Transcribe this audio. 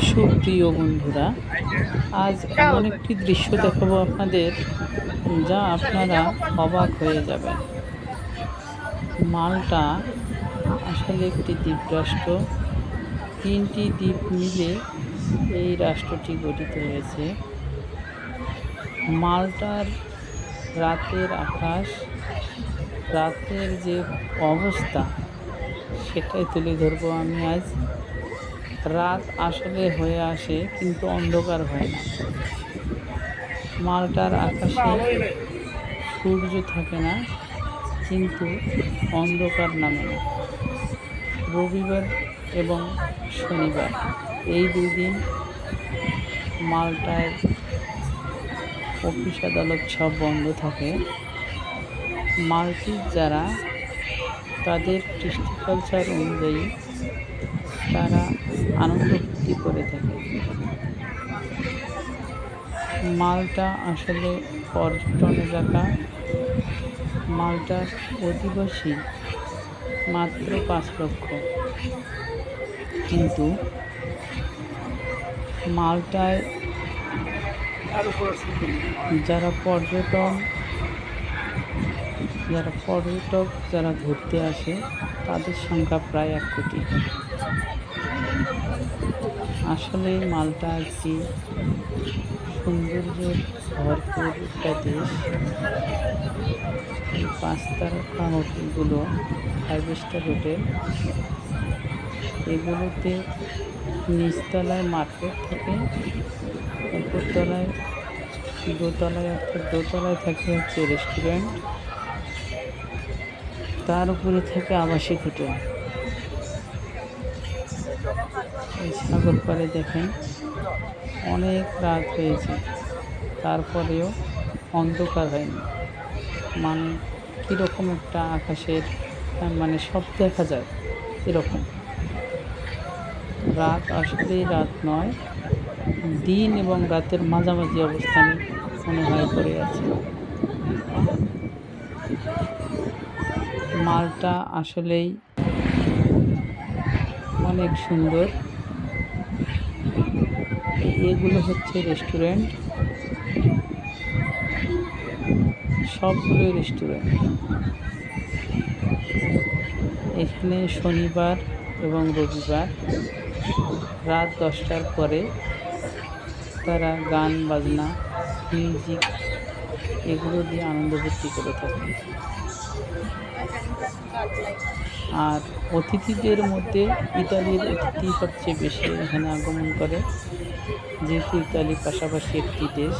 সুপ্রিয় বন্ধুরা, আজ এমন একটি দৃশ্য দেখাবো আপনাদের, যা আপনারা অবাক হয়ে যাবেন। মাল্টা আসলে একটি দ্বীপরাষ্ট্র। 3টি দ্বীপ মিলে এই রাষ্ট্রটি গঠিত হয়েছে। মাল্টার রাতের আকাশ, রাতের যে অবস্থা, সেটাই তুলে ধরবো আমি আজ। রাত আসলে হয়ে আসে, কিন্তু অন্ধকার হয় না। মাল্টার আকাশে সূর্য থাকে না, কিন্তু অন্ধকার নামে না। রবিবার এবং শনিবার এই 2 দিন মাল্টায় অফিস আদালত সব বন্ধ থাকে। মাল্টির যারা, তাদের কৃষ্টি কালচার অনুযায়ী তারা আনন্দ ফুর্তি করে থাকে। মাল্টা আসলে পর্যটন এলাকা। মাল্টার অধিবাসী মাত্র 5 লক্ষ, কিন্তু মাল্টায় যারা পর্যটক যারা ঘুরতে আসে, তাদের সংখ্যা প্রায় 1 কোটি। আসলে মাল্টা একটি সৌন্দর্যের ভরপুর একটা দেশ। এই 5 তারকা হোটেলগুলো, 5 স্টার হোটেল, এগুলোতে নিচতলায় মার্কেট থাকে, উপরতলায় দোতলায় থাকে হচ্ছে রেস্টুরেন্ট, তার উপরে থাকে আবাসিক হোটেল। এই সাগর পাড়ে দেখেন অনেক রাত হয়েছে, তারপরেও অন্ধকার হয়নি। মানে কীরকম একটা আকাশের সব দেখা যায় এরকম। রাত আসলেই রাত নয়, দিন এবং রাতের মাঝামাঝি অবস্থানে মনে হয় পড়ে আছে। মাল্টা আসলেই অনেক সুন্দর। এগুলো হচ্ছে রেস্টুরেন্ট, সবগুলোই রেস্টুরেন্ট। এখানে শনিবার এবং রবিবার রাত 10টার পরে তারা গান বাজনা, মিউজিক এগুলো দিয়ে আনন্দ ফুর্তি করে থাকে। আর অতিথিদের মধ্যে ইতালির অতিথি সবচেয়ে বেশি এখানে আগমন করে, যেহেতু ইতালি পাশাপাশি একটি দেশ।